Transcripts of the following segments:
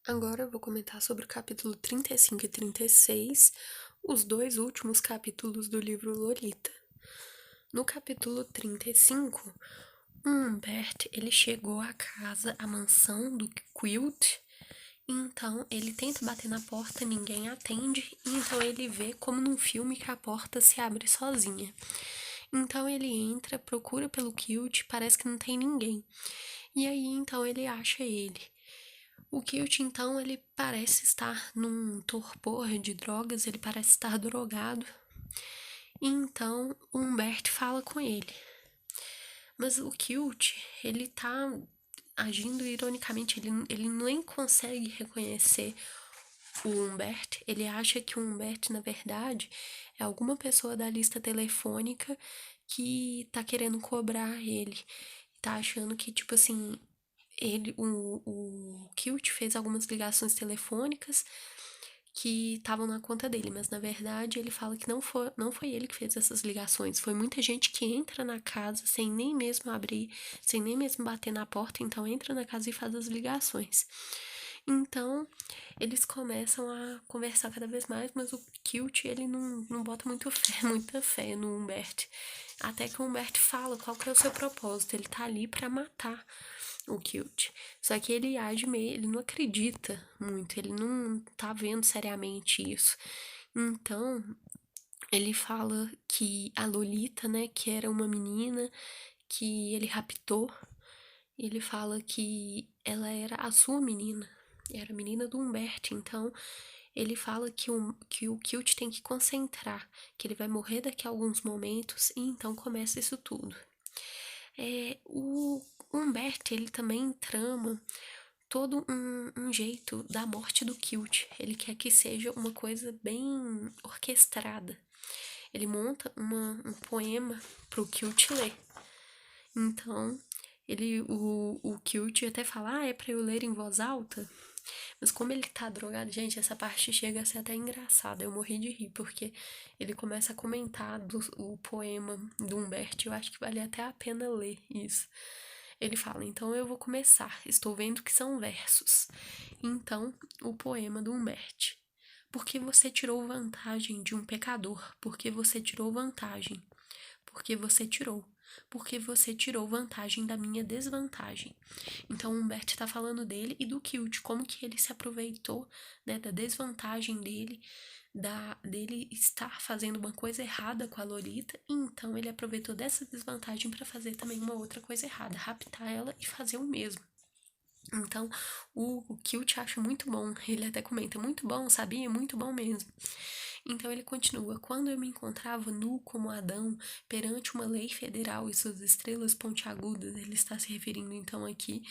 Agora eu vou comentar sobre o capítulo 35 e 36, os dois últimos capítulos do livro Lolita. No capítulo 35, o Humbert, ele chegou à casa, à mansão do Quilt, então ele tenta bater na porta, ninguém atende, e então ele vê como num filme que a porta se abre sozinha. Então ele entra, procura pelo Quilt, parece que não tem ninguém. E aí então ele acha ele. O Kilt, então, ele parece estar num torpor de drogas, ele parece estar drogado. E então o Humbert fala com ele. Mas o Kilt, ele tá agindo ironicamente, ele nem consegue reconhecer o Humbert. Ele acha que o Humbert, na verdade, é alguma pessoa da lista telefônica que tá querendo cobrar ele. Tá achando que, tipo assim, o Kilt fez algumas ligações telefônicas que estavam na conta dele, mas na verdade ele fala que não foi ele que fez essas ligações. Foi muita gente que entra na casa sem nem mesmo abrir, sem nem mesmo bater na porta, então entra na casa e faz as ligações. Então, eles começam a conversar cada vez mais, mas o Kilt, ele não bota muita fé no Humbert. Até que o Humbert fala qual que é o seu propósito. Ele tá ali pra matar o Kilt. Só que ele age meio, ele não acredita muito, ele não tá vendo seriamente isso. Então, ele fala que a Lolita, né, que era uma menina que ele raptou, ele fala que ela era a sua menina, era a menina do Humberto, então ele fala que o Kilt tem que concentrar, que ele vai morrer daqui a alguns momentos, e então começa isso tudo. O Humberto, ele também trama todo um jeito da morte do Kilt. Ele quer que seja uma coisa bem orquestrada. Ele monta um poema pro Kilt ler. Então, o Kilt até fala, é pra eu ler em voz alta? Mas como ele tá drogado, gente, essa parte chega a ser até engraçada. Eu morri de rir, porque ele começa a comentar o poema do Humberto. Eu acho que vale até a pena ler isso. Ele fala, então eu vou começar. Estou vendo que são versos. Então, o poema do Humberto. Porque você tirou vantagem de um pecador? Porque você tirou vantagem? Porque você tirou? Porque você tirou vantagem da minha desvantagem. Então o Humberto está falando dele e do Kilt, como que ele se aproveitou, né, da desvantagem dele, dele estar fazendo uma coisa errada com a Lolita, e então ele aproveitou dessa desvantagem para fazer também uma outra coisa errada, raptar ela e fazer o mesmo. Então, o Kilt acha muito bom, ele até comenta, muito bom, sabia? Muito bom mesmo. Então ele continua, quando eu me encontrava nu como Adão, perante uma lei federal e suas estrelas pontiagudas, ele está se referindo então aqui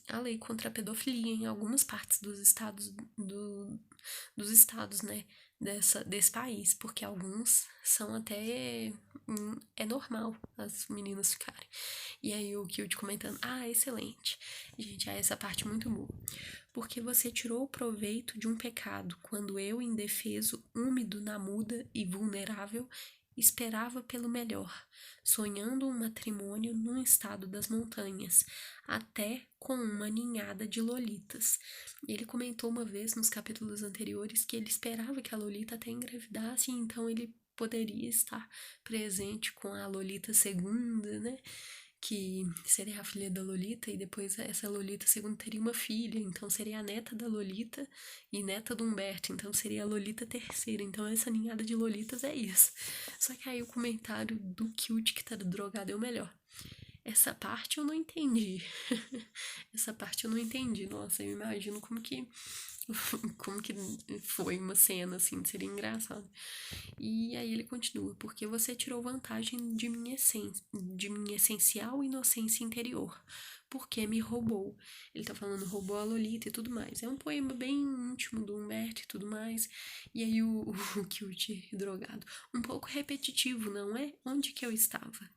à lei contra a pedofilia em algumas partes dos estados, né, desse país, porque alguns são até, é normal as meninas ficarem. E aí o Kilt comentando, excelente. Gente, essa parte muito boa. Porque você tirou o proveito de um pecado, quando eu, indefeso, úmido na muda e vulnerável, esperava pelo melhor, sonhando um matrimônio num estado das montanhas, até com uma ninhada de lolitas. Ele comentou uma vez nos capítulos anteriores que ele esperava que a Lolita até engravidasse, e então ele poderia estar presente com a Lolita segunda, né? Que seria a filha da Lolita, e depois essa Lolita segunda teria uma filha, então seria a neta da Lolita e neta do Humberto, então seria a Lolita terceira. Então essa ninhada de Lolitas é isso. Só que aí o comentário do Cute que tá drogado é o melhor. Essa parte eu não entendi. Essa parte eu não entendi. Nossa, eu imagino como que foi uma cena assim, seria engraçado. E aí ele continua, porque você tirou vantagem de minha essencial inocência interior, porque me roubou. Ele tá falando roubou a Lolita e tudo mais. É um poema bem íntimo do Humberto e tudo mais. E aí o Cute drogado, um pouco repetitivo, não é? Onde que eu estava?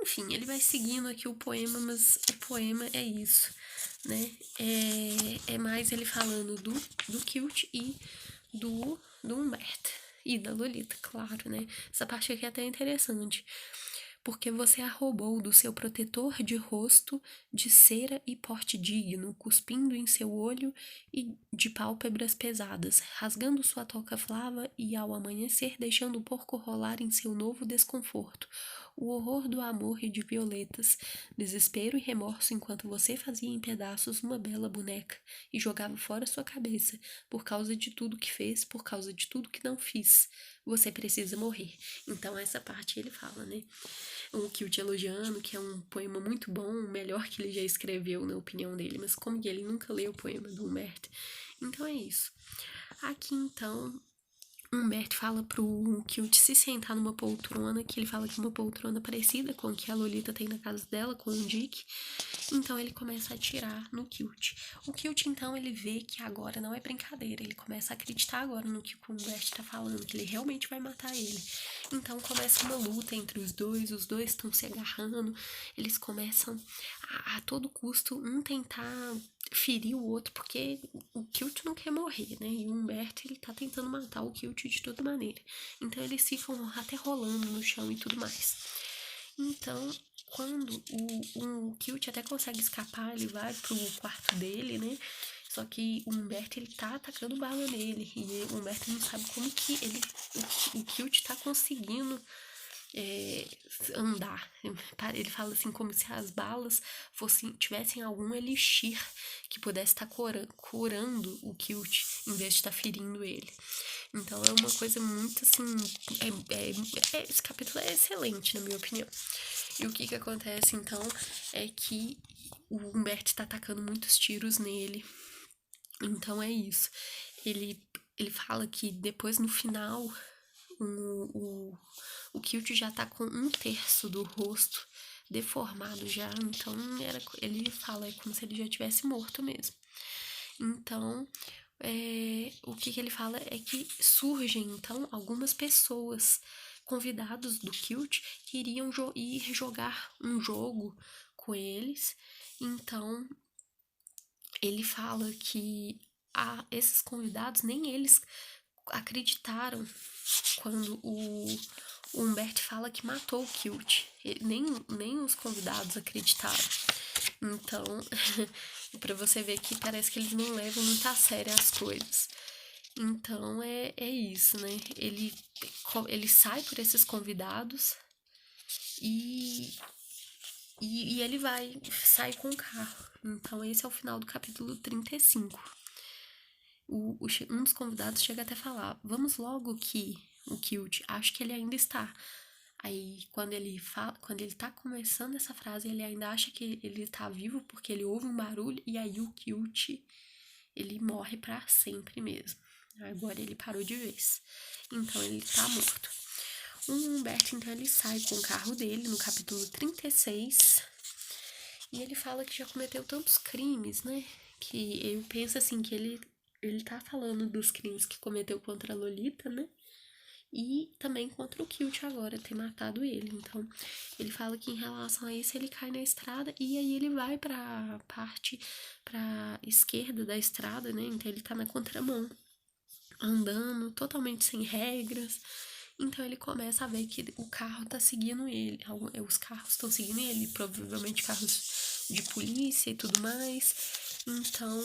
Enfim, ele vai seguindo aqui o poema, mas o poema é isso, né? É mais ele falando do Kilt e do Humberto. E da Lolita, claro, né? Essa parte aqui é até interessante. porque você a roubou do seu protetor de rosto, de cera e porte digno, cuspindo em seu olho e de pálpebras pesadas, rasgando sua toca flava e, ao amanhecer, deixando o porco rolar em seu novo desconforto. O horror do amor e de violetas, desespero e remorso enquanto você fazia em pedaços uma bela boneca e jogava fora sua cabeça, por causa de tudo que fez, por causa de tudo que não fiz. Você precisa morrer. Então, essa parte ele fala, né? O Kilt elogiando, que é um poema muito bom, o melhor que ele já escreveu, na opinião dele, mas como que ele nunca leu o poema do Humberto. Então é isso. Aqui, então, Humberto fala pro Kilt se sentar numa poltrona, que ele fala que é uma poltrona parecida com a que a Lolita tem na casa dela, com o Dick. Então ele começa a atirar no Kilt. O Kilt, então, ele vê que agora não é brincadeira. Ele começa a acreditar agora no que o Humberto tá falando, que ele realmente vai matar ele. Então começa uma luta entre os dois estão se agarrando, eles começam a todo custo um tentar ferir o outro, porque o Kilt não quer morrer, né? E o Humberto, ele tá tentando matar o Kilt de toda maneira. Então eles ficam até rolando no chão e tudo mais. Então, quando o Kilt até consegue escapar, ele vai pro quarto dele, né? Só que o Humberto, ele tá atacando bala nele. E o Humberto não sabe como que o Kilt tá conseguindo andar. Ele fala assim, como se as balas tivessem algum elixir que pudesse estar curando o Kilt, em vez de estar ferindo ele. Então é uma coisa muito assim. Esse capítulo é excelente, na minha opinião. E o que acontece então é que o Humberto tá atacando muitos tiros nele. Então é isso. Ele fala que depois no final o Kilt já tá com 1/3 do rosto deformado já. Então ele fala, é como se ele já tivesse morto mesmo. Então, o que ele fala é que surgem, então, algumas pessoas, convidados do Kilt, que iriam ir jogar um jogo com eles. Então, ele fala que esses convidados, nem eles acreditaram quando o Humberto fala que matou o Kilt. Nem os convidados acreditaram. Então, pra você ver que parece que eles não levam muito a sério as coisas. Então, é isso, né? Ele sai por esses convidados e ele sai com o carro. Então, esse é o final do capítulo 35. Um dos convidados chega até a falar, vamos logo que o Kilt, acho que ele ainda está. Aí, quando ele tá começando essa frase, ele ainda acha que ele tá vivo, porque ele ouve um barulho, e aí o Kilt, ele morre pra sempre mesmo. Agora ele parou de vez. Então, ele tá morto. O Humberto, então, ele sai com o carro dele, no capítulo 36, e ele fala que já cometeu tantos crimes, né? Que eu penso assim, que ele tá falando dos crimes que cometeu contra a Lolita, né? E também contra o Kilt agora, ter matado ele. Então, ele fala que em relação a isso, ele cai na estrada e aí ele vai pra esquerda da estrada, né? Então, ele tá na contramão, andando totalmente sem regras. Então, ele começa a ver que o carro tá seguindo ele. Os carros estão seguindo ele, provavelmente carros de polícia e tudo mais. Então,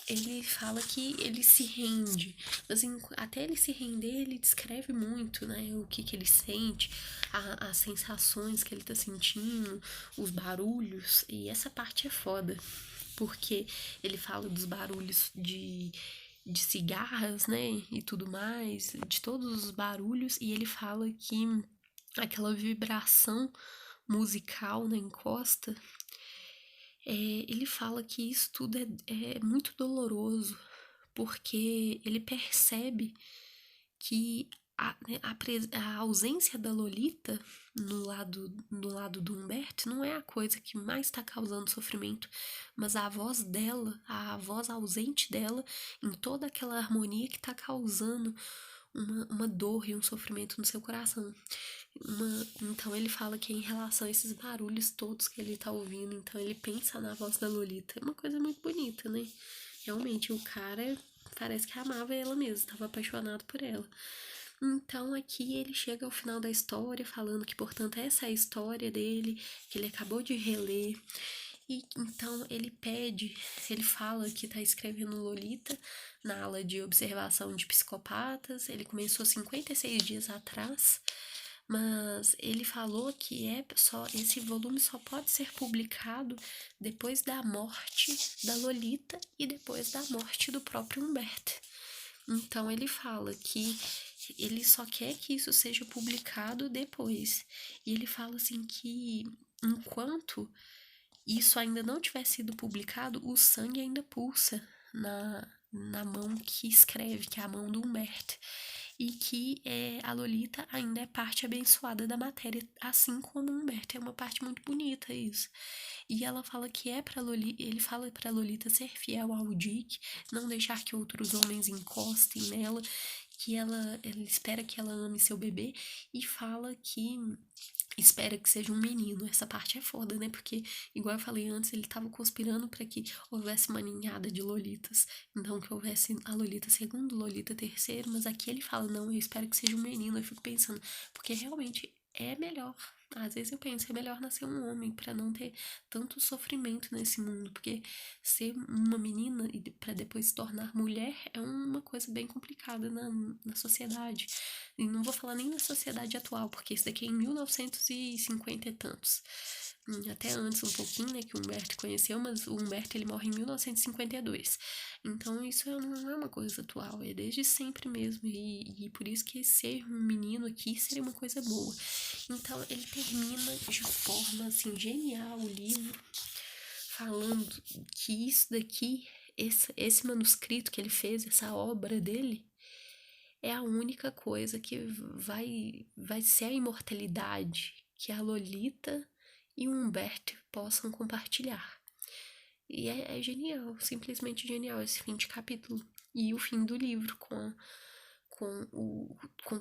ele fala que ele se rende, mas até ele se render, ele descreve muito, né, o que ele sente, as sensações que ele tá sentindo, os barulhos, e essa parte é foda, porque ele fala dos barulhos de cigarras, né, e tudo mais, de todos os barulhos, e ele fala que aquela vibração musical na encosta, ele fala que isso tudo é muito doloroso, porque ele percebe que né, a ausência da Lolita no lado do Humberto não é a coisa que mais está causando sofrimento, mas a voz dela, a voz ausente dela, em toda aquela harmonia que está causando uma dor e um sofrimento no seu coração. Então ele fala que é em relação a esses barulhos todos que ele tá ouvindo, então ele pensa na voz da Lolita. É uma coisa muito bonita, né? Realmente, o cara parece que amava ela mesmo, estava apaixonado por ela. Então aqui ele chega ao final da história falando que, portanto, essa é a história dele, que ele acabou de reler. E então ele fala que está escrevendo Lolita na aula de observação de psicopatas. Ele começou 56 dias atrás, mas ele falou que esse volume só pode ser publicado depois da morte da Lolita e depois da morte do próprio Humberto. Então ele fala que ele só quer que isso seja publicado depois. E ele fala assim que enquanto isso ainda não tiver sido publicado, o sangue ainda pulsa na mão que escreve, que é a mão do Humberto. E que a Lolita ainda é parte abençoada da matéria, assim como o Humberto. É uma parte muito bonita isso. E ela fala que ele fala pra Lolita ser fiel ao Dick, não deixar que outros homens encostem nela, que ele espera que ela ame seu bebê e fala que espera que seja um menino. Essa parte é foda, né? Porque, igual eu falei antes, ele tava conspirando para que houvesse uma ninhada de Lolitas. Então, que houvesse a Lolita segundo, Lolita terceiro. Mas aqui ele fala, não, eu espero que seja um menino. Eu fico pensando, porque realmente é melhor. Às vezes eu penso, é melhor nascer um homem para não ter tanto sofrimento nesse mundo. Porque ser uma menina e para depois se tornar mulher é uma coisa bem complicada na sociedade. E não vou falar nem na sociedade atual, porque isso daqui é em 1950 e tantos. Até antes um pouquinho, né, que o Humberto conheceu, mas o Humberto ele morre em 1952. Então isso não é uma coisa atual, é desde sempre mesmo. E por isso que ser um menino aqui seria uma coisa boa. Então ele termina de forma assim genial o livro, falando que isso daqui, esse manuscrito que ele fez, essa obra dele, é a única coisa que vai ser a imortalidade que a Lolita e o Humberto possam compartilhar. E é genial, simplesmente genial esse fim de capítulo. E o fim do livro com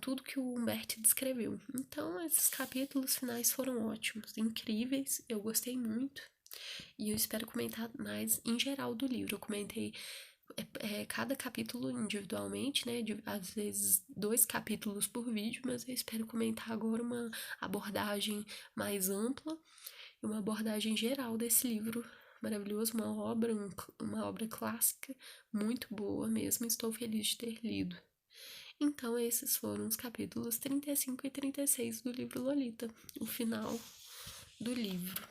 tudo que o Humberto descreveu. Então, esses capítulos finais foram ótimos, incríveis, eu gostei muito. E eu espero comentar mais em geral do livro. Eu comentei cada capítulo individualmente, né? Às vezes 2 capítulos por vídeo, mas eu espero comentar agora uma abordagem mais ampla e uma abordagem geral desse livro maravilhoso, uma obra clássica muito boa mesmo. Estou feliz de ter lido. Então, esses foram os capítulos 35 e 36 do livro Lolita, o final do livro.